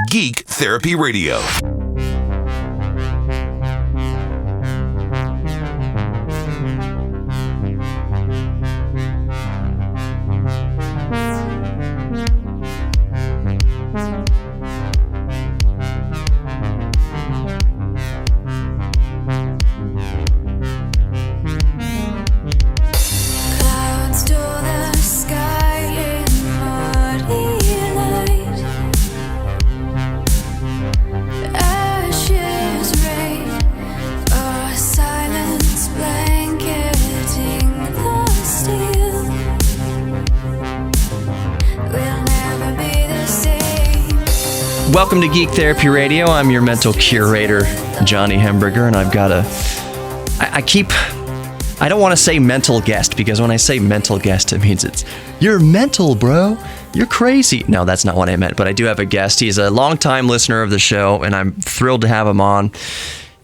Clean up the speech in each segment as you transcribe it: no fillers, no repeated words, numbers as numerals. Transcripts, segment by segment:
Geek Therapy Radio. Welcome to Geek Therapy Radio. I'm your mental curator, Johnny Hemberger, and I've got I don't want to say mental guest, because when I say mental guest, it means you're mental, bro. You're crazy. No, that's not what I meant, but I do have a guest. He's a longtime listener of the show, and I'm thrilled to have him on.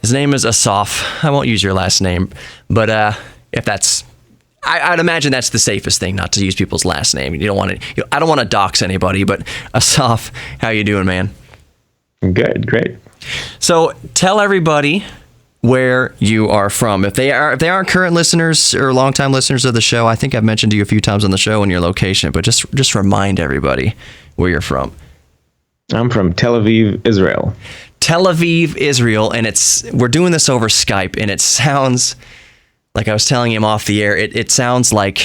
His name is Asaf. I won't use your last name, but if that's... I'd imagine that's the safest thing, not to use people's last name. You don't want to. I don't want to dox anybody, but Asaf, how you doing, man? Good, great. So tell everybody where you are from. If they aren't current listeners or longtime listeners of the show, I think I've mentioned to you a few times on the show and your location, but just remind everybody where you're from. I'm from Tel Aviv, Israel. Tel Aviv, Israel, and we're doing this over Skype, and it sounds like I was telling him off the air. It sounds like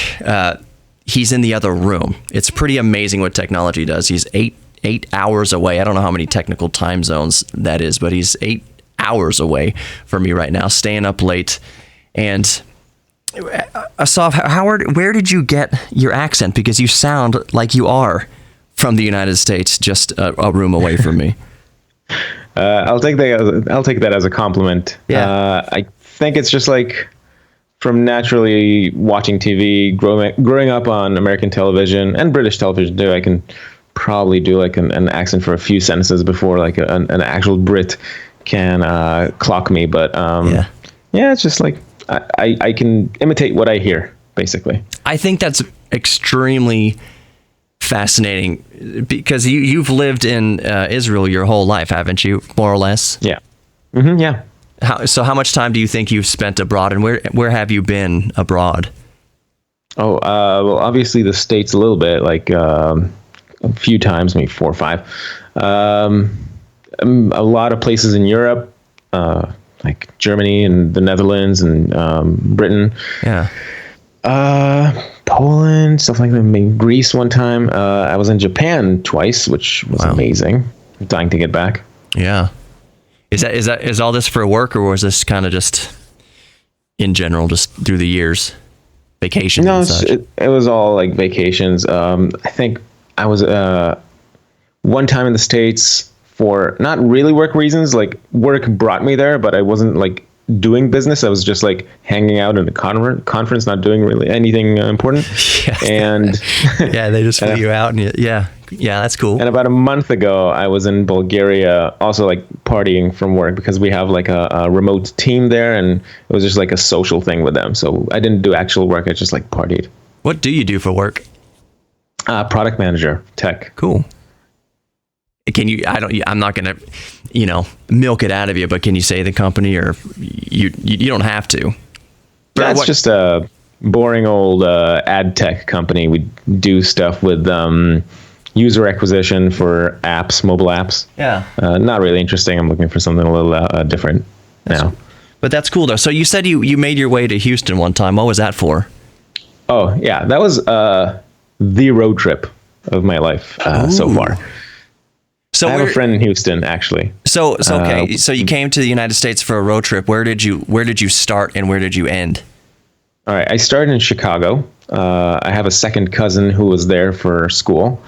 he's in the other room. It's pretty amazing what technology does. He's eight hours away. I don't know how many technical time zones that is, but he's 8 hours away from me right now, staying up late. And Asaf, where did you get your accent? Because you sound like you are from the United States, just a room away from me. I'll take that as a compliment. Yeah. I think it's just like from naturally watching TV, growing up on American television and British television too. I can probably do like an accent for a few sentences before like an actual Brit can clock me. But it's just like I can imitate what I hear, basically. I think that's extremely fascinating, because you've lived in Israel your whole life, haven't you? More or less. Yeah. Mm-hmm, yeah. How much time do you think you've spent abroad, and where have you been abroad? Oh, well, obviously the States a little bit, like a few times, maybe 4 or 5. A lot of places in Europe, like Germany and the Netherlands and Britain. Yeah. Poland, stuff like that. Maybe Greece one time. I was in Japan twice, which was amazing. I'm dying to get back. Yeah. Is all this for work, or was this kind of just in general, just through the years, vacations? No, and such? It was all like vacations. I think I was one time in the States for not really work reasons. Like work brought me there, but I wasn't like doing business. I was just like hanging out in a conference, not doing really anything important. Yes. And yeah, they just flew you out, and yeah, that's cool. And about a month ago, I was in Bulgaria, also like partying from work, because we have like a remote team there, and it was just like a social thing with them. So I didn't do actual work. I just like partied. What do you do for work? Product manager, tech. Cool. Can you? I'm not gonna, milk it out of you. But can you say the company, or you don't have to? That's just a boring old ad tech company. We do stuff with user acquisition for apps, mobile apps. Yeah. Not really interesting. I'm looking for something a little different now. But that's cool though. So you said you made your way to Houston one time. What was that for? Oh yeah, that was the road trip of my life so far. So I have a friend in Houston, actually. So okay. So you came to the United States for a road trip. Where did you start, and where did you end? All right. I started in Chicago. I have a second cousin who was there for school.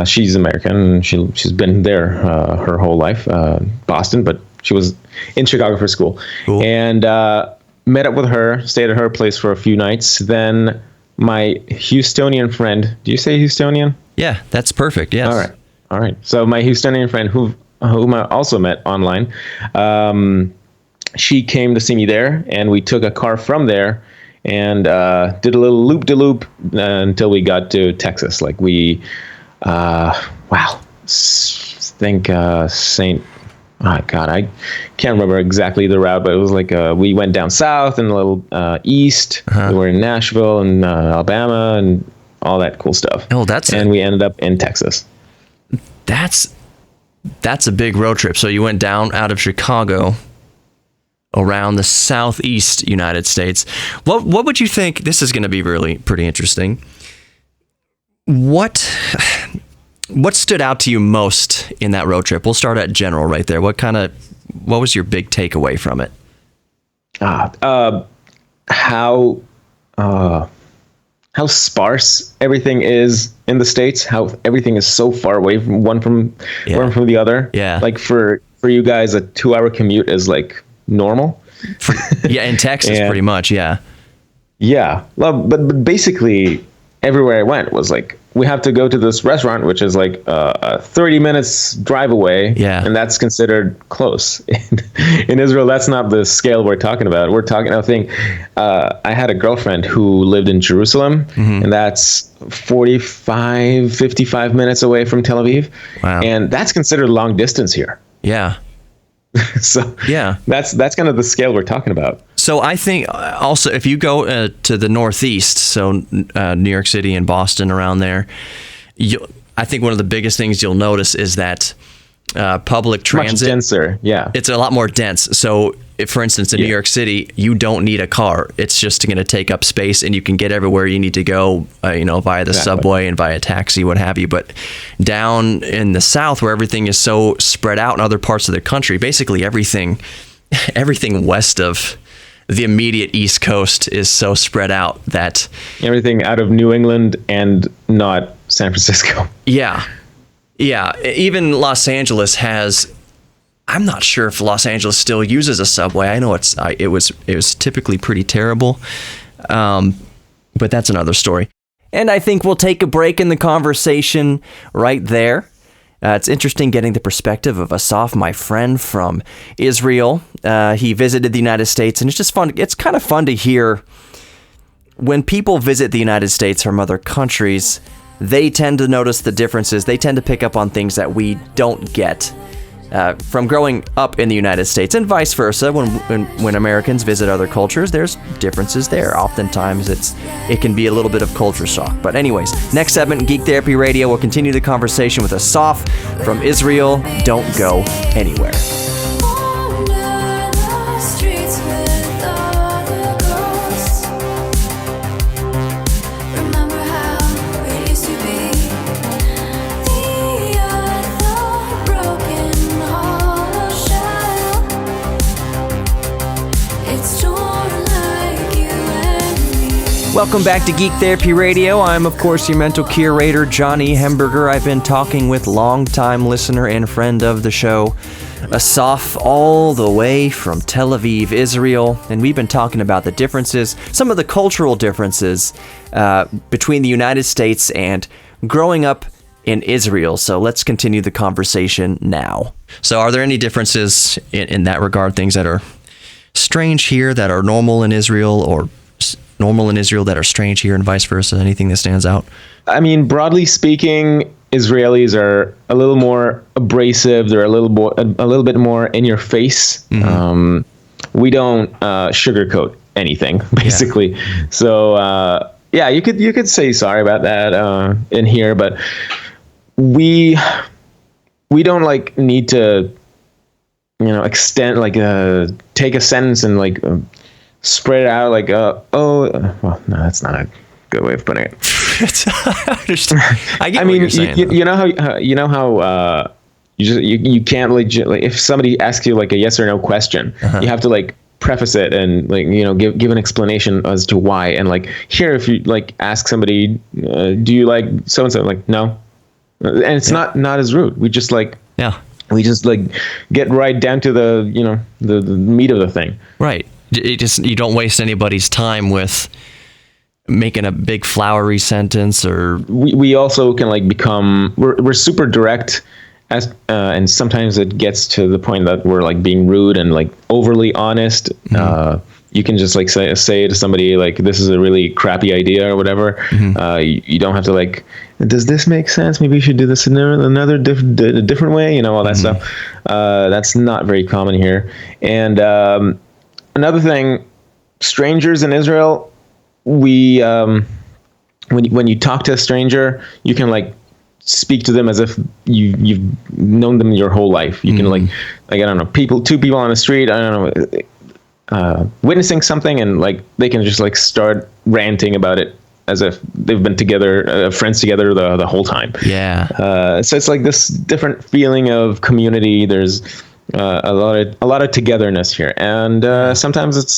She's American, and she's been there her whole life. Boston, but she was in Chicago for school. Cool. And met up with her, stayed at her place for a few nights. Then my Houstonian friend. Do you say Houstonian? Yeah, that's perfect. Yes. All right. So my Houstonian friend, whom I also met online, she came to see me there, and we took a car from there and did a little loop-de-loop until we got to Texas. Like we, think Saint. Oh God, I can't remember exactly the route, but it was like we went down south and a little east. We were in Nashville and Alabama and all that cool stuff. Oh, we ended up in Texas. That's a big road trip. So you went down out of Chicago around the southeast United States. What would you think? This is going to be really pretty interesting. What stood out to you most in that road trip? We'll start at general right there. What was your big takeaway from it? How sparse everything is in the States, how everything is so far away from one from the other. Yeah. Like for you guys, a 2-hour commute is like normal. Yeah, in Texas, pretty much, yeah. Yeah. Well, but basically everywhere I went was like, we have to go to this restaurant, which is like 30 minutes drive away. Yeah. And that's considered close. In Israel, that's not the scale we're talking about. I had a girlfriend who lived in Jerusalem, and that's 55 minutes away from Tel Aviv. Wow. And that's considered long distance here. Yeah. So yeah, that's kind of the scale we're talking about. So I think also if you go to the Northeast, so New York City and Boston around there, I think one of the biggest things you'll notice is that public transit, much denser. Yeah, it's a lot more dense. So if, for instance, in New York City, you don't need a car. It's just going to take up space, and you can get everywhere you need to go, via the subway and via taxi, what have you. But down in the South, where everything is so spread out in other parts of the country, basically everything west of the immediate East Coast is so spread out that everything out of New England and not San Francisco. Yeah. Even Los Angeles has. I'm not sure if Los Angeles still uses a subway. I know it was typically pretty terrible, but that's another story. And I think we'll take a break in the conversation right there. It's interesting getting the perspective of Asaf, my friend from Israel. He visited the United States, and it's just fun. It's kind of fun to hear when people visit the United States from other countries. They tend to notice the differences. They tend to pick up on things that we don't get from growing up in the United States, and vice versa. When Americans visit other cultures, there's differences there. Oftentimes, it can be a little bit of culture shock. But anyways, next segment, Geek Therapy Radio, we'll continue the conversation with Asaf from Israel. Don't go anywhere. Welcome back to Geek Therapy Radio. I'm, of course, your mental curator, Johnny Hemberger. I've been talking with longtime listener and friend of the show, Asaf, all the way from Tel Aviv, Israel. And we've been talking about the differences, some of the cultural differences between the United States and growing up in Israel. So let's continue the conversation now. So are there any differences in that regard, things that are strange here that are normal in Israel, or normal in Israel that are strange here, and vice versa? Anything that stands out? I mean, broadly speaking, Israelis are a little more abrasive. They're a little bit more in your face. Mm-hmm. We don't sugarcoat anything, basically. Yeah. So you could say sorry about that in here, but we don't need to extend take a sentence and spread it out well, no, that's not a good way of putting it. I mean, what you're saying, you know how you can't if somebody asks you a yes or no question, you have to preface it and give an explanation as to why. And here, if you ask somebody, do you like so and so? No, and it's not as rude. We just we just get right down to the the meat of the thing. Right. You don't waste anybody's time with making a big flowery sentence, or we also can become we're super direct and sometimes it gets to the point that we're being rude and overly honest. Mm-hmm. You can just say to somebody this is a really crappy idea or whatever. Mm-hmm. You don't have to does this make sense? Maybe you should do this in another different way, all that stuff. That's not very common here. And another thing, strangers in Israel, we when you talk to a stranger, you can like speak to them as if you've known them your whole life. You can like I don't know, two people on the street, I don't know, witnessing something, and like they can just like start ranting about it as if they've been together, friends together the whole time. Yeah. So it's like this different feeling of community. There's a lot of togetherness here, and sometimes it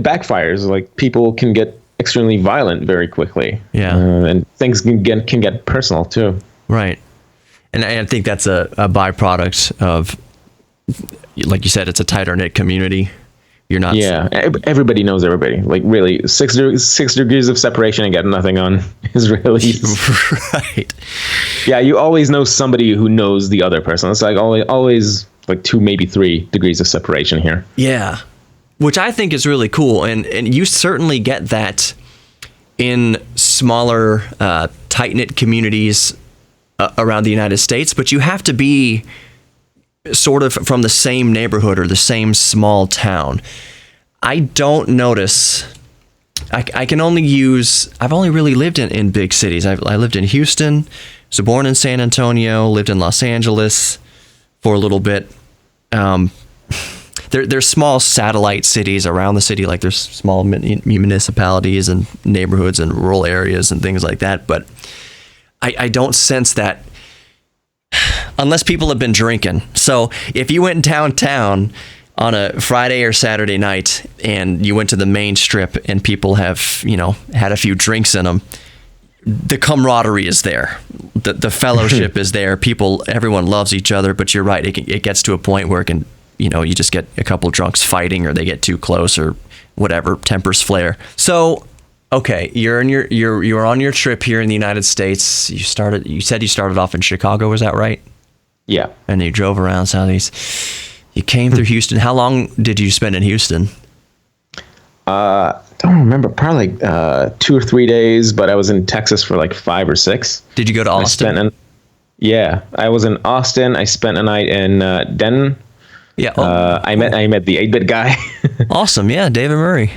backfires. Like people can get extremely violent very quickly. Yeah. And things can get personal too. Right. And I think that's a byproduct of, like you said, it's a tighter knit community. You're not. Yeah. Everybody knows everybody. Like really, 6 degrees of separation and got nothing on Israelis. Right. Yeah. You always know somebody who knows the other person. It's like always like 2, maybe 3 degrees of separation here. Yeah. Which I think is really cool. And you certainly get that in smaller, tight-knit communities around the United States, but you have to be sort of from the same neighborhood or the same small town. I don't notice. I've only really lived in big cities. I lived in Houston, was born in San Antonio, lived in Los Angeles for a little bit. There's small satellite cities around the city, like there's small municipalities and neighborhoods and rural areas and things like that. But I don't sense that unless people have been drinking. So if you went downtown on a Friday or Saturday night and you went to the main strip and people have, had a few drinks in them, the camaraderie is there. The fellowship is there. Everyone loves each other, but you're right. It gets to a point where it can, you just get a couple drunks fighting, or they get too close, or whatever, tempers flare. So, okay, you're on your trip here in the United States. You said you started off in Chicago, was that right? Yeah. And you drove around Southeast. You came through Houston. How long did you spend in Houston? Don't remember, probably like 2 or 3 days, but I was in Texas for like 5 or 6. Did you go to Austin? I was in Austin. I spent a night in Denton. Yeah. I met the 8-bit guy. Awesome. Yeah, David Murray.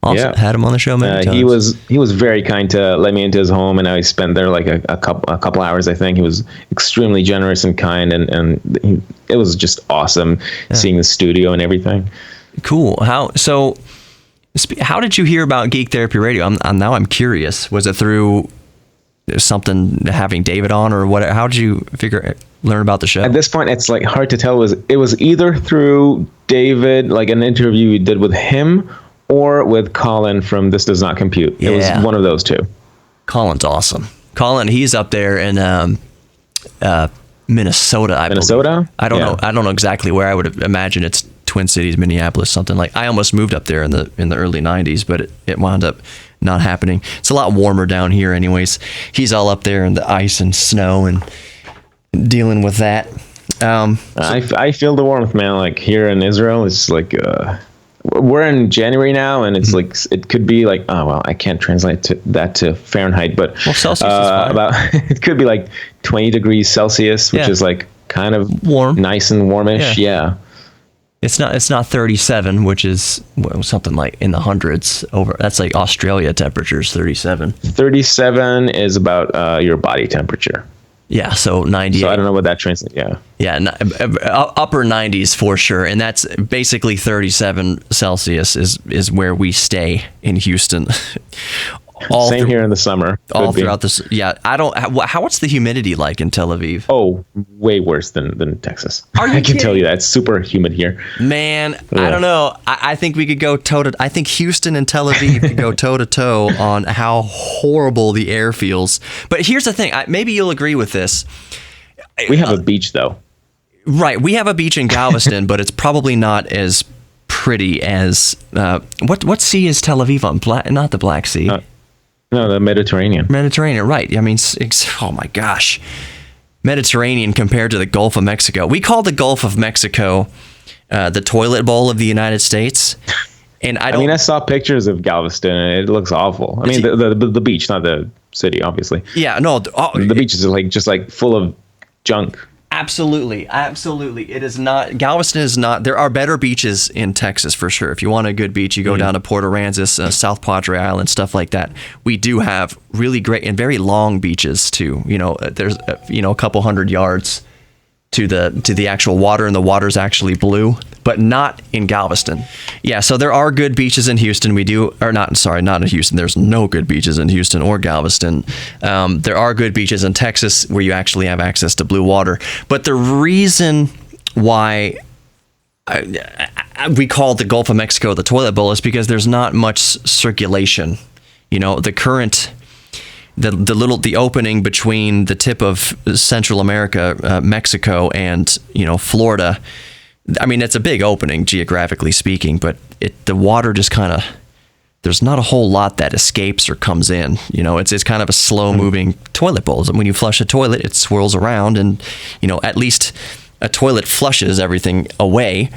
Awesome. Yeah. Had him on the show many times. He was very kind to let me into his home, and I spent there like a couple hours. I think he was extremely generous and kind, and it was just awesome seeing the studio and everything. Cool. How did you hear about Geek Therapy Radio? I'm curious. Was it through something having David on, or what? How did you learn about the show? At this point, it's like hard to tell. It was either through David, like an interview we did with him, or with Colin from This Does Not Compute. It was one of those two. Colin's awesome. Colin, he's up there in Minnesota. I believe. I don't know. I don't know exactly where. I would imagine it's Twin Cities, Minneapolis, something like. I almost moved up there in the early 90s, but it wound up not happening. It's a lot warmer down here anyways. He's all up there in the ice and snow and dealing with that. I feel the warmth, man. Like here in Israel, it's like we're in January now, and it's like it could be like, oh well, I can't translate that to Fahrenheit, but Celsius is fine. It could be like 20 degrees Celsius, which is like kind of warm, nice and warmish. Yeah. It's not 37, which is something like in the hundreds over. That's like Australia temperatures, 37. 37 is about your body temperature. Yeah, so 98. So I don't know what that translates. Yeah, upper 90s for sure, and that's basically 37 Celsius is where we stay in Houston. Same here in the summer. All throughout this. Yeah, what's the humidity like in Tel Aviv? Oh, way worse than Texas. I can tell you that. It's super humid here. Man, I don't know. I think we could go I think Houston and Tel Aviv could go toe to toe on how horrible the air feels. But here's the thing. Maybe you'll agree with this. We have a beach though. Right, we have a beach in Galveston, but it's probably not as pretty as what sea is Tel Aviv on? Not the Black Sea. No, the Mediterranean. Mediterranean, right. I mean, oh my gosh. Mediterranean compared to the Gulf of Mexico. We call the Gulf of Mexico the toilet bowl of the United States. And I saw pictures of Galveston, and it looks awful. I mean, the beach, not the city, obviously. Yeah, no. The beaches are like just like full of junk. Absolutely. It is not. Galveston is not. There are better beaches in Texas for sure. If you want a good beach, you go down to Port Aransas, South Padre Island, stuff like that. We do have really great and very long beaches too. There's a couple hundred yards to the actual water, and the water's actually blue, but not in Galveston. Yeah, so there are good beaches in Houston. Not in Houston. There's no good beaches in Houston or Galveston. There are good beaches in Texas where you actually have access to blue water. But the reason why we call the Gulf of Mexico the toilet bowl is because there's not much circulation. The current... The opening between the tip of Central America, Mexico, and Florida. I mean, it's a big opening geographically speaking, but the water just kind of, there's not a whole lot that escapes or comes in. It's kind of a slow moving toilet bowl. When you flush a toilet, it swirls around, and at least a toilet flushes everything away.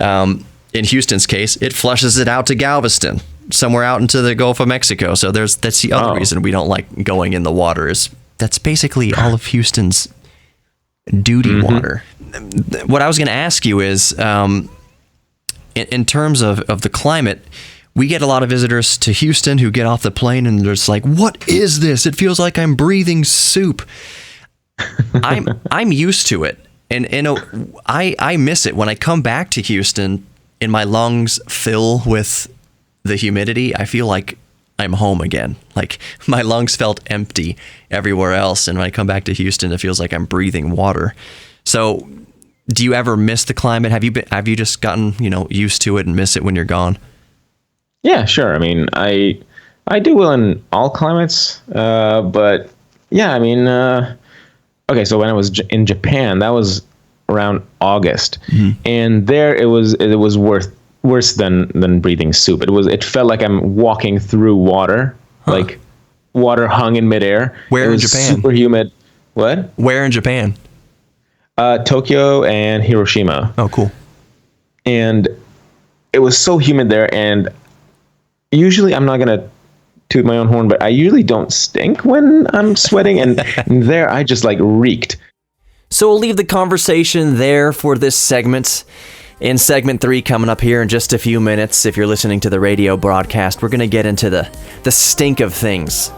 In Houston's case, it flushes it out to Galveston, somewhere out into the Gulf of Mexico. So that's the other reason we don't like going in the water. Is that's basically all of Houston's duty water. What I was going to ask you is, in terms of the climate, we get a lot of visitors to Houston who get off the plane and they're just like, "What is this? It feels like I'm breathing soup." I'm used to it, and I miss it when I come back to Houston and my lungs fill with the humidity. I feel like I'm home again. Like my lungs felt empty everywhere else, and when I come back to Houston, it feels like I'm breathing water. So, do you ever miss the climate? Have you just gotten used to it and miss it when you're gone? Yeah, sure. I mean, I do well in all climates, but yeah, I mean, okay. So when I was in Japan, that was around August, and there it was worse than breathing soup. It felt like I'm walking through water, like water hung in midair. Where in Japan? Super humid. What? Where in Japan? Tokyo and Hiroshima. Oh, cool. And it was so humid there. And usually, I'm not gonna toot my own horn, but I usually don't stink when I'm sweating, and there I just like reeked. So we'll leave the conversation there for this segment. In segment 3 coming up here in just a few minutes, if you're listening to the radio broadcast, we're going to get into the stink of things.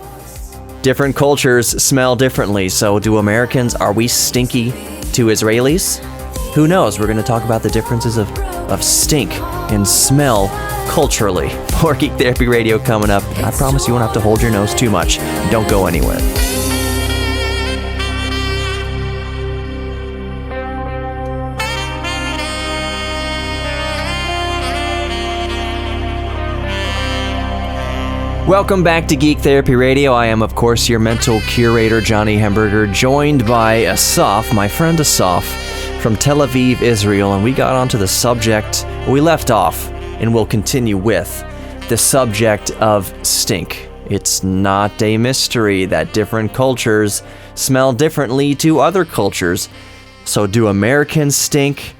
Different cultures smell differently, so are we stinky to Israelis? Who knows? We're going to talk about the differences of stink and smell culturally. More Geek Therapy Radio coming up. I promise you won't have to hold your nose too much. Don't go anywhere. Welcome back to Geek Therapy Radio. I am, of course, your mental curator, Johnny Hamburger, joined by Asaf, my friend Asaf, from Tel Aviv, Israel, and we got onto the subject we left off, and we'll continue with the subject of stink. It's not a mystery that different cultures smell differently to other cultures. So do Americans stink?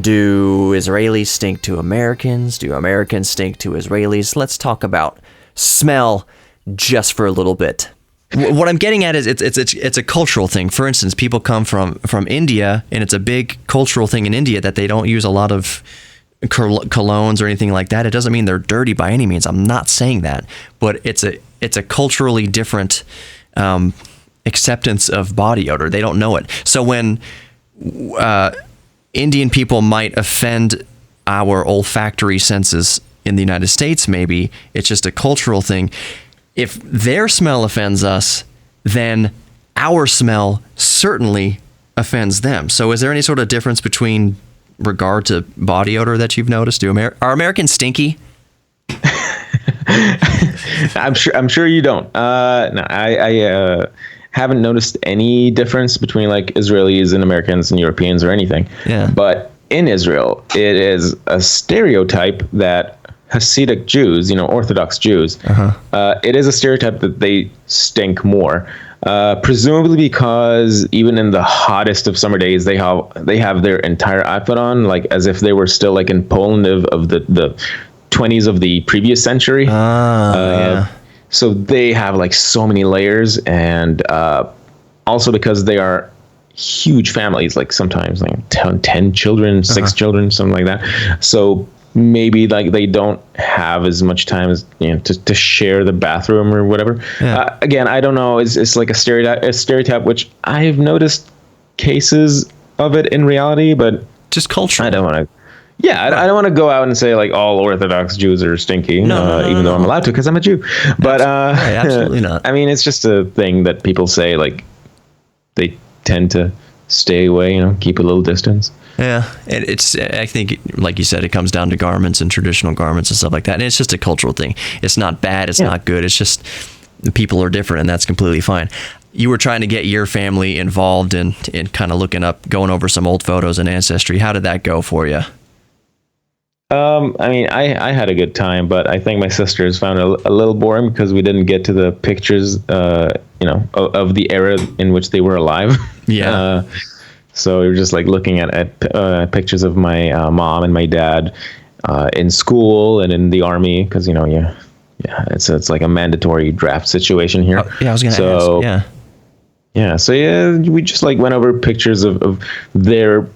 Do Israelis stink to Americans? Do Americans stink to Israelis? Let's talk about smell just for a little bit. What I'm getting at is it's a cultural thing. For instance, people come from India, and it's a big cultural thing in India that they don't use a lot of colognes or anything like that. It doesn't mean they're dirty by any means. I'm not saying that, but it's a culturally different acceptance of body odor. They don't know it. So when Indian people might offend our olfactory senses in the United States, maybe it's just a cultural thing. If their smell offends us, then our smell certainly offends them. So is there any sort of difference between regard to body odor that you've noticed? Are Americans stinky? I'm sure you don't. No, I haven't noticed any difference between like Israelis and Americans and Europeans or anything. Yeah. But in Israel, it is a stereotype that Hasidic Jews, Orthodox Jews, it is a stereotype that they stink more. Presumably because even in the hottest of summer days, they have their entire outfit on, like as if they were still like in Poland of the 20s of the previous century. Yeah. So they have like so many layers, and also because they are huge families, like sometimes like 10 children, 6 children, something like that. So maybe like they don't have as much time as to share the bathroom or whatever. Again, I don't know. It's like a stereotype, which I've noticed cases of it in reality, but just culture. I don't want to. Yeah, I don't want to go out and say like all Orthodox Jews are stinky, even though I'm allowed to because I'm a Jew. But absolutely not. I mean, it's just a thing that people say, like they tend to stay away, keep a little distance. Yeah, and I think, like you said, it comes down to garments and traditional garments and stuff like that. And it's just a cultural thing. It's not bad. It's not good. It's just the people are different, and that's completely fine. You were trying to get your family involved in kind of going over some old photos and ancestry. How did that go for you? I mean, I had a good time, but I think my sisters found it a little boring because we didn't get to the pictures, of the era in which they were alive. Yeah. So we were just like looking at pictures of my mom and my dad in school and in the army because it's like a mandatory draft situation here. I was going to ask. Yeah. So we just like went over pictures of their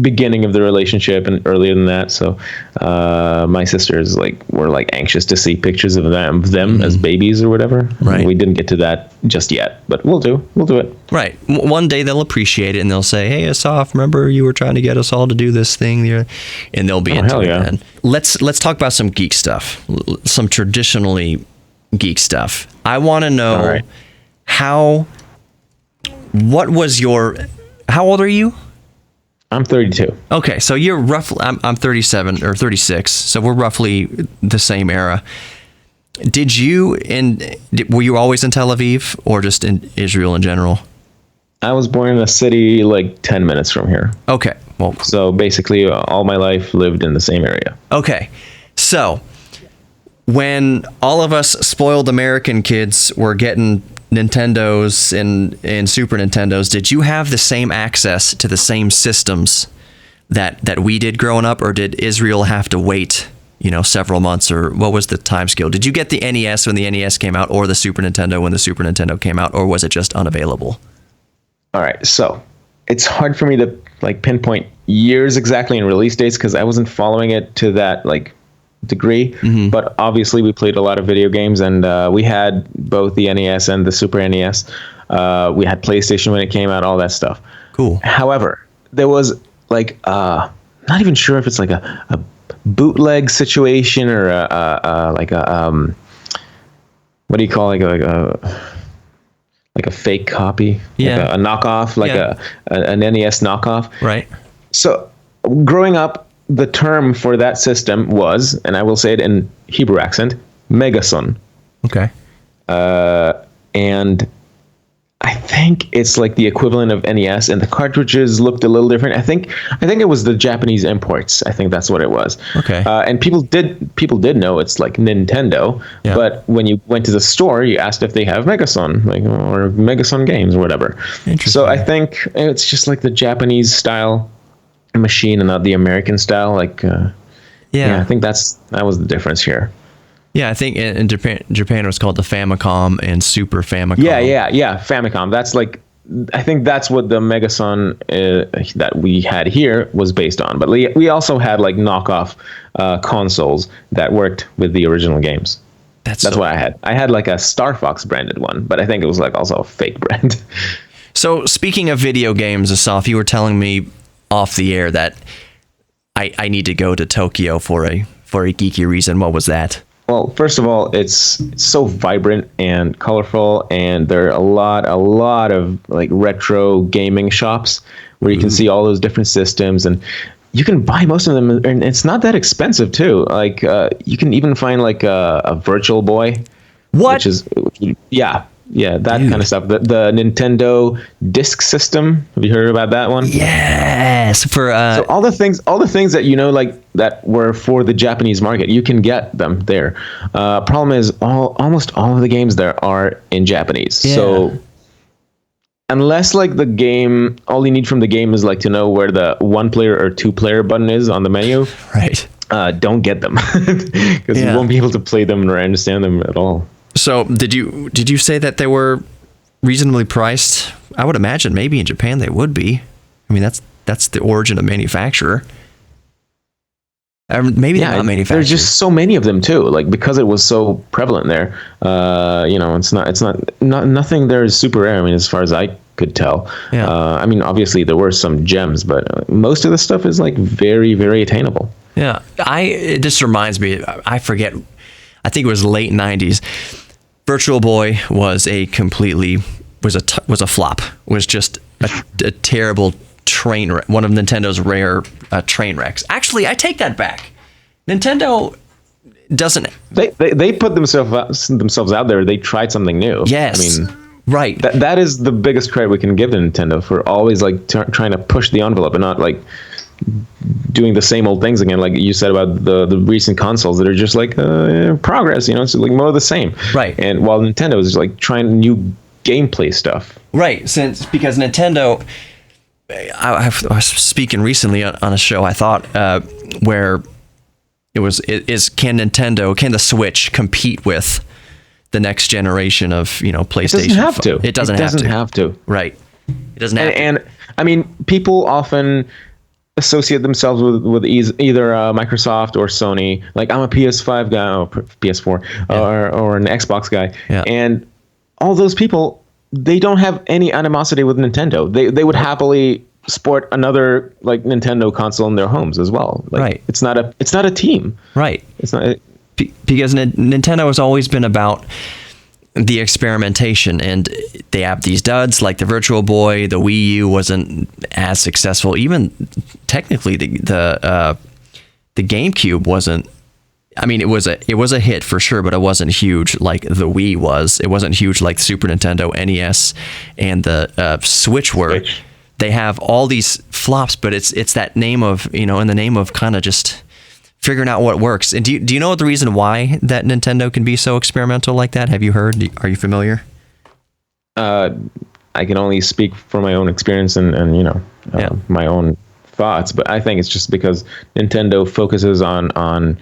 beginning of the relationship and earlier than that. So my sisters were anxious to see pictures of them as babies or whatever. Right. We didn't get to that just yet, but we'll do it. Right. One day they'll appreciate it and they'll say, "Hey, Asaf, remember you were trying to get us all to do this thing?" And they'll be into it. Then let's talk about some geek stuff, some traditionally geek stuff. I want to know how old are you? I'm 32. Okay, so you're roughly, I'm 37 or 36, so we're roughly the same era. Were you always in Tel Aviv or just in Israel in general? I was born in a city like 10 minutes from here. Okay, well. So basically all my life lived in the same area. Okay, so when all of us spoiled American kids were getting Nintendos and Super Nintendos, did you have the same access to the same systems that we did growing up, or did Israel have to wait, several months, or what was the time scale? Did you get the NES when the NES came out, or the Super Nintendo when the Super Nintendo came out, or was it just unavailable? All right, so it's hard for me to pinpoint years exactly and release dates because I wasn't following it to that degree, but obviously we played a lot of video games, and we had both the NES and the Super NES. We had PlayStation when it came out, all that stuff. Cool. However, there was not even sure if it's like a bootleg situation or what do you call like a fake copy, like a knockoff, an NES knockoff. Right. So growing up, the term for that system was, and I will say it in Hebrew accent, megason. Okay. And I think it's like the equivalent of NES, and the cartridges looked a little different. I think it was the Japanese imports. I think that's what it was. Okay. And people did know it's like Nintendo, but when you went to the store, you asked if they have Megason, or Megason games or whatever. Interesting. So I think it's just like the Japanese style machine and not the American style. I think that was the difference here. Yeah, I think in Japan it was called the Famicom and Super Famicom. Yeah, Famicom. That's I think that's what the Megason that we had here was based on. But we also had knockoff consoles that worked with the original games. That's what I had. I had a Star Fox branded one, but I think it was also a fake brand. So speaking of video games, Asaf, you were telling me off the air that I need to go to Tokyo for a geeky reason. What was that? Well, first of all, it's so vibrant and colorful, and there are a lot of retro gaming shops where you can see all those different systems, and you can buy most of them, and it's not that expensive too. You can even find a Virtual Boy. What? Yeah, that kind of stuff. The Nintendo Disk System. Have you heard about that one? Yes. So all the things that that were for the Japanese market, you can get them there. Problem is, almost all of the games there are in Japanese. Yeah. So unless the game, all you need from the game is to know where the 1-player or 2-player button is on the menu. Right. Don't get them because you won't be able to play them or understand them at all. So did you say that they were reasonably priced? I would imagine maybe in Japan they would be. I mean, that's the origin of manufacturer. Maybe not manufacturer. There's just so many of them too. Like because it was so prevalent there, it's nothing there is super rare. I mean, as far as I could tell. Yeah. I mean, obviously there were some gems, but most of the stuff is like very, very attainable. Yeah. It just reminds me, I forget, I think it was late 90s. Virtual Boy was a flop. Was just a terrible train wreck, one of Nintendo's rare train wrecks. Actually, I take that back. Nintendo doesn't. They put themselves out there. They tried something new. Yes. I mean, right. That is the biggest credit we can give to Nintendo for always like trying to push the envelope and not like doing the same old things again, like you said about the recent consoles that are just like progress. It's like more of the same. Right. And while Nintendo is like trying new gameplay stuff. Right. Because Nintendo. I was speaking recently on a show, I thought, where can the Switch compete with the next generation of, PlayStation? It doesn't have to. Right. It doesn't have to. And I mean, people often associate themselves with either Microsoft or Sony. Like I'm a PS5 guy or PS4 or an Xbox guy. Yeah. And all those people, they don't have any animosity with Nintendo. They would happily sport another like Nintendo console in their homes as well. Like, right. It's not a team. Right. It's not because Nintendo has always been about the experimentation, and they have these duds like the Virtual Boy. The Wii U wasn't as successful. Even technically, the GameCube wasn't. I mean, it was a hit for sure, but it wasn't huge like the Wii was. It wasn't huge like Super Nintendo, NES, and the Switch were. They have all these flops, but it's that name of, in the name of kind of just figuring out what works. And do you know the reason why that Nintendo can be so experimental like that? Have you heard? Are you familiar? I can only speak from my own experience and my own thoughts, but I think it's just because Nintendo focuses on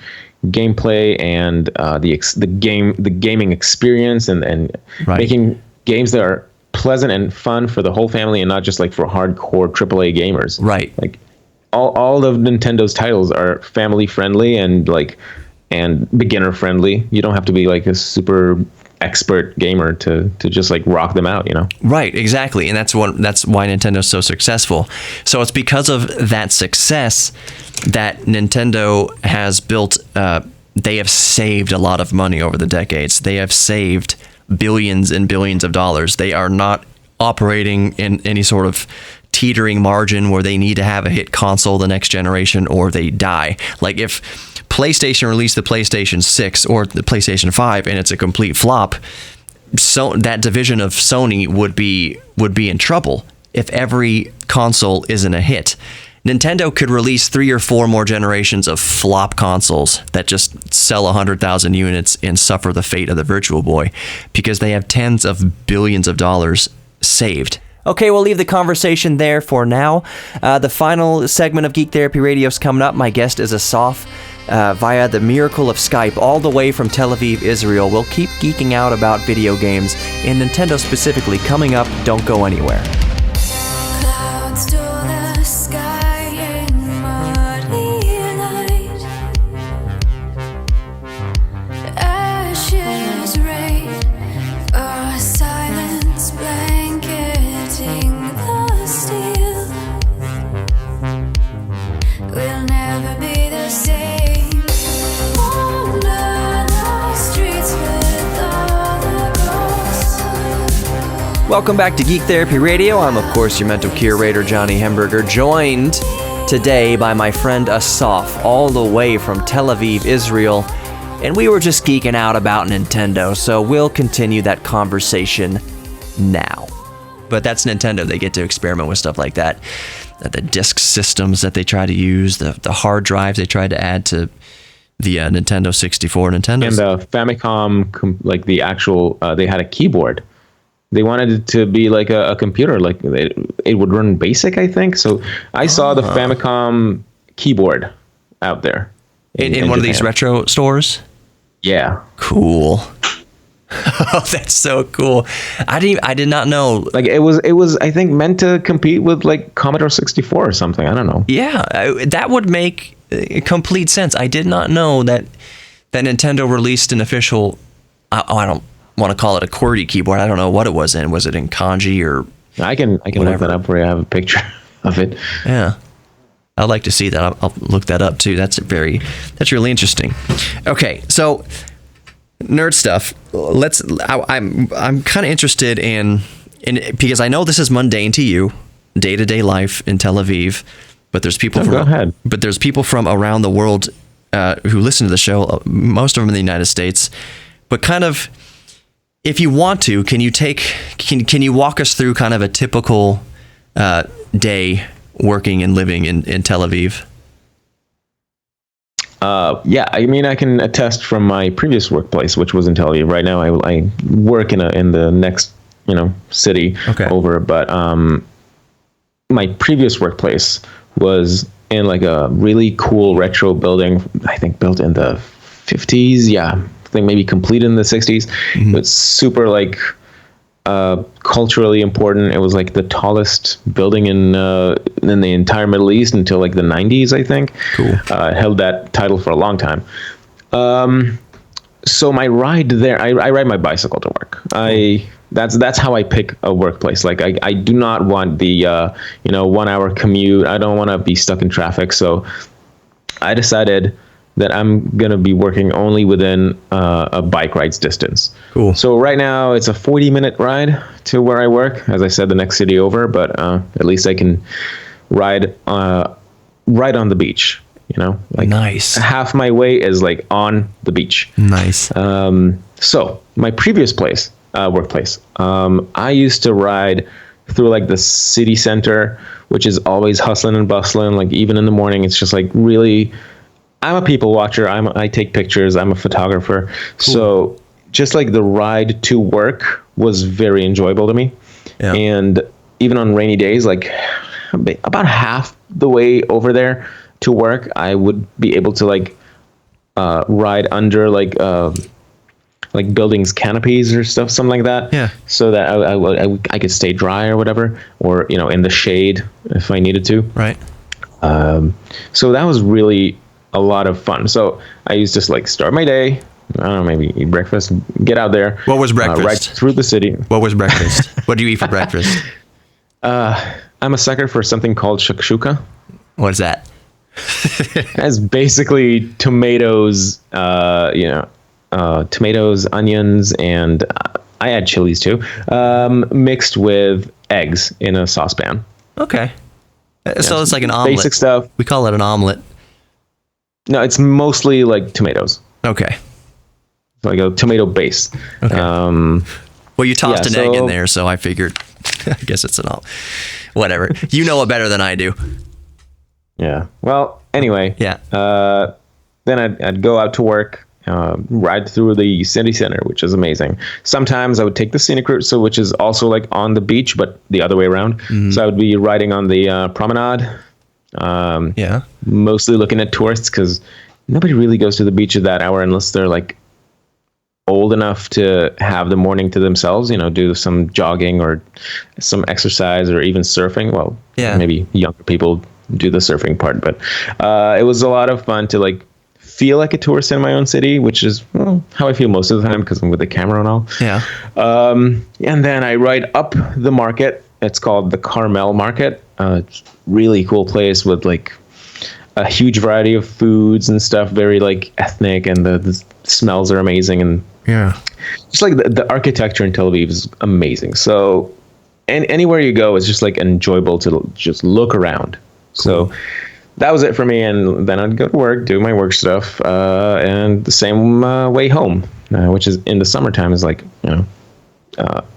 gameplay and the gaming experience and right. making games that are pleasant and fun for the whole family and not just like for hardcore AAA gamers. Right. Like all of Nintendo's titles are family friendly and beginner friendly. You don't have to be like a super expert gamer to just like rock them out, Right, exactly. And that's why Nintendo's so successful. So it's because of that success that Nintendo has built, they have saved a lot of money over the decades. They have saved billions and billions of dollars. They are not operating in any sort of teetering margin where they need to have a hit console the next generation or they die. Like if PlayStation released the PlayStation 6 or the PlayStation 5 and it's a complete flop, so that division of Sony would be in trouble if every console isn't a hit. Nintendo could release 3 or 4 more generations of flop consoles that just sell 100,000 units and suffer the fate of the Virtual Boy because they have tens of billions of dollars saved. Okay, we'll leave the conversation there for now. The final segment of Geek Therapy Radio is coming up. My guest is Asaf via the miracle of Skype all the way from Tel Aviv, Israel. We'll keep geeking out about video games and Nintendo specifically coming up. Don't go anywhere. Clouds to the sky in muddy light. Ashes rain, a silence blanketing the steel. We'll never be the same. Wander the streets with all the ghosts. Welcome back to Geek Therapy Radio. I'm, of course, your mental curator, Johnny Hemberger, joined today by my friend Asaf, all the way from Tel Aviv, Israel. And we were just geeking out about Nintendo, so we'll continue that conversation now. But that's Nintendo. They get to experiment with stuff like that. The disk systems that they try to use, the hard drives they tried to add to the Nintendo 64. Nintendo and the Famicom, like the actual, they had a keyboard. They wanted it to be like a computer, like it would run BASIC, I think. So I saw the Famicom keyboard out there in one of these retro stores. Yeah. Cool. Oh, that's so cool. I did not know. Like it was I think meant to compete with like Commodore 64 or something. I don't know. Yeah, that would make complete sense. I did not know that Nintendo released an official. I don't want to call it a QWERTY keyboard. I don't know what it was in. Was it in kanji or? I can look that up for you. I have a picture of it. Yeah, I'd like to see that. I'll look that up too. That's really interesting. Okay, so nerd stuff. I'm kind of interested in because I know this is mundane to you, day-to-day life in Tel Aviv, but there's people there's people from around the world who listen to the show. Most of them in the United States, but kind of, if you want to, can you walk us through kind of a typical day working and living in Tel Aviv? Yeah, I mean, I can attest from my previous workplace, which was in Tel Aviv. Right now, I work in the next city over. But my previous workplace was in like a really cool retro building. I think built in the 50s. Yeah, I think maybe completed in the 60s. Mm-hmm. It's super like culturally important. It was like the tallest building in the entire Middle East until like the 90s, I think. Cool. Held that title for a long time. So my ride there, I ride my bicycle to work. That's how I pick a workplace. Like I do not want the 1 hour commute. I don't want to be stuck in traffic. So I decided that I'm going to be working only within a bike ride's distance. Cool. So right now it's a 40-minute ride to where I work. As I said, the next city over, but at least I can ride right on the beach. Like nice. Half my way is like on the beach. Nice. So my previous workplace, I used to ride through like the city center, which is always hustling and bustling. Like even in the morning, it's just like really. I'm a people watcher. I take pictures. I'm a photographer. Cool. So just like the ride to work was very enjoyable to me. Yeah. And even on rainy days, like about half the way over there to work, I would be able to like ride under like buildings canopies or stuff, something like that. Yeah. So that I could stay dry or whatever, or in the shade if I needed to. Right. So that was really a lot of fun. So I used to like start my day. I don't know, maybe eat breakfast, get out there. What was breakfast? Right through the city. What was breakfast? What do you eat for breakfast? I'm a sucker for something called shakshuka. What is that? It's basically tomatoes, tomatoes, onions, and I add chilies too, mixed with eggs in a saucepan. Okay. So it's like an omelet. Basic stuff. We call it an omelet. No, it's mostly like tomatoes. Okay. Like a tomato base. Okay. Well, you tossed an egg in there, so I figured. I guess it's an omelet. Whatever. You know it better than I do. Yeah. Well, anyway. Yeah. Then I'd go out to work, ride through the city center, which is amazing. Sometimes I would take the scenic route, which is also like on the beach, but the other way around. Mm-hmm. So I would be riding on the promenade. Mostly looking at tourists because nobody really goes to the beach at that hour unless they're like old enough to have the morning to themselves, do some jogging or some exercise or even surfing. Well, maybe younger people do the surfing part, but it was a lot of fun to like feel like a tourist in my own city, which is how I feel most of the time because I'm with the camera and all. Yeah. And then I ride up the market. It's called the Carmel Market. Really cool place with like a huge variety of foods and stuff, very like ethnic, and the smells are amazing, and just like the architecture in Tel Aviv is amazing. So anywhere you go is just like enjoyable to just look around. Cool. So that was it for me, and then I'd go to work, do my work stuff, and the same way home, which is in the summertime is like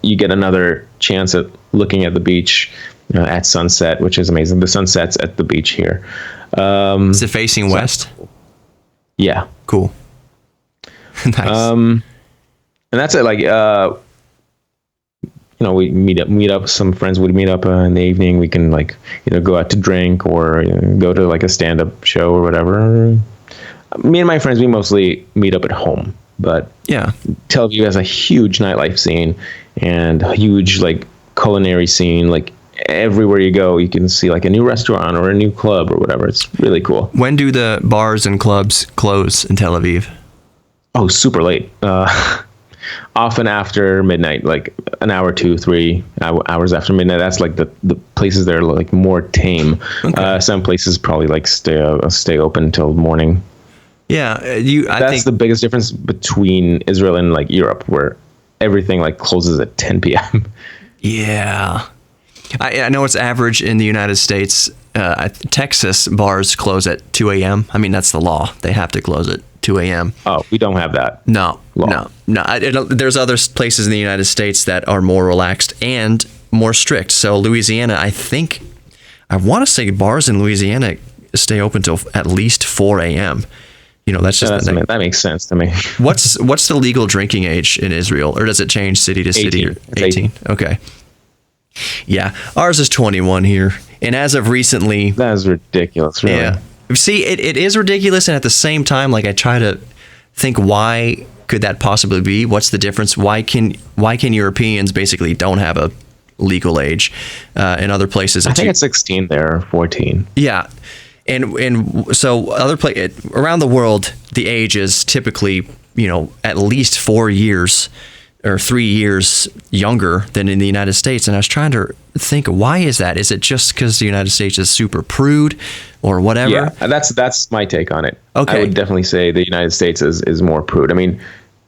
you get another chance at looking at the beach at sunset, which is amazing. The sunset's at the beach here. Is it facing west? Yeah. Cool. Nice. And that's it. Like, we meet up. Some friends would meet up in the evening. We can like, go out to drink or go to like a stand-up show or whatever. Me and my friends, we mostly meet up at home. But Yeah. Tel Aviv has a huge nightlife scene and a huge like culinary scene. Like everywhere you go, you can see like a new restaurant or a new club or whatever. It's really cool. When do the bars and clubs close in Tel Aviv? Oh, super late. Often after midnight, like an hour, 2-3 hours after midnight. That's like the places that are like more tame. Okay. Some places probably like stay open until morning. Yeah, I That's think the biggest difference between Israel and like Europe, where everything like closes at 10 p.m. Yeah. I know it's average in the United States. Texas bars close at 2 a.m. I mean, that's the law. They have to close at 2 a.m. Oh, we don't have that. No. Law. There's other places in the United States that are more relaxed and more strict. So Louisiana, I want to say bars in Louisiana stay open till at least 4 a.m. You know, that's just that makes sense to me. What's the legal drinking age in Israel, or does it change city to city? 18. It's 18. Okay. Yeah, ours is 21 here, and as of recently, That is ridiculous, really. yeah. See, it is ridiculous, and at the same time, like I try to think, why could that possibly be? What's the difference? Why can Europeans basically don't have a legal age in other places? I think it's 16 there, or 14. Yeah. And so around the world, the age is typically, at least 4 years or 3 years younger than in the United States. And I was trying to think, why is that? Is it just because the United States is super prude or whatever? Yeah, that's my take on it. Okay. I would definitely say the United States is more prude. I mean,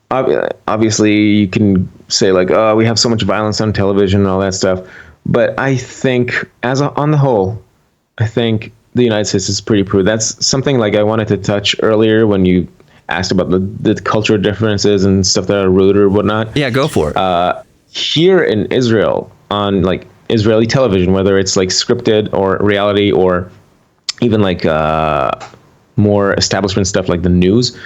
obviously you can say like, oh, we have so much violence on television and all that stuff. But I think on the whole, I think the United States is pretty prude. That's something like I wanted to touch earlier when you asked about the cultural differences and stuff that are rude or whatnot. Yeah, go for it. Here in Israel, on like Israeli television, whether it's like scripted or reality or even like more establishment stuff like the news,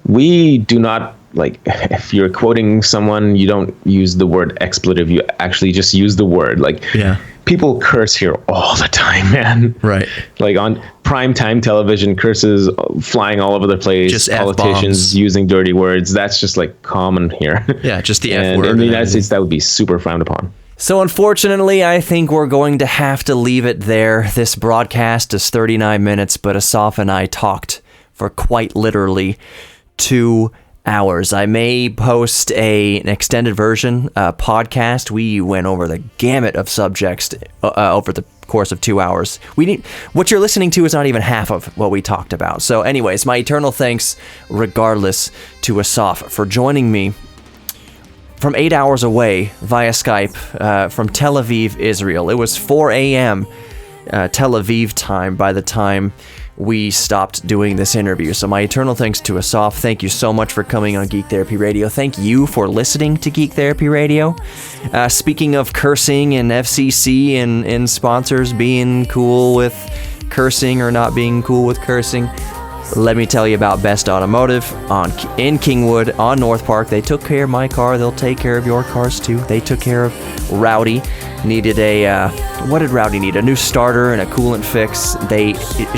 we do not, like, if you're quoting someone, you don't use the word expletive. You actually just use the word. Like, Yeah. people curse here all the time, man. Right. Like on primetime television, curses flying all over the place. Just politicians F-bombs. using dirty words. That's just like common here. Yeah, just the F And word. in the United States, that would be super frowned upon. So unfortunately, I think we're going to have to leave it there. This broadcast is 39 minutes, but Asaf and I talked for quite literally 2 hours. I may post an extended version podcast. We went over the gamut of subjects over the course of 2 hours. What you're listening to is not even half of what we talked about. So anyways, my eternal thanks regardless to Asaf for joining me from 8 hours away via Skype from Tel Aviv, Israel. It was 4 a.m. Tel Aviv time by the time we stopped doing this interview. So my eternal thanks to Asaf. Thank you so much for coming on Geek Therapy Radio. Thank you for listening to Geek Therapy Radio. Speaking of cursing and FCC and sponsors being cool with cursing or not being cool with cursing, let me tell you about Best Automotive in Kingwood on North Park. They took care of my car. They'll take care of your cars too. They took care of Rowdy. Needed what did Rowdy need? A new starter and a coolant fix.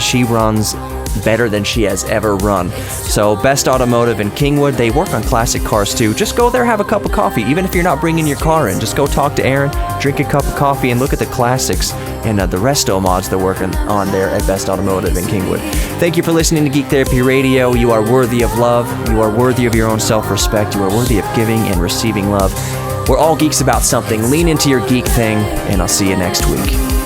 She runs better than she has ever run. So Best Automotive in Kingwood. They work on classic cars too. Just go there, have a cup of coffee. Even if you're not bringing your car in, just go talk to Aaron, drink a cup of coffee, and look at the classics and the resto mods they're working on there at Best Automotive in Kingwood. Thank you for listening to Geek Therapy Radio. You are worthy of love. You are worthy of your own self-respect. You are worthy of giving and receiving love. We're all geeks about something. Lean into your geek thing, and I'll see you next week.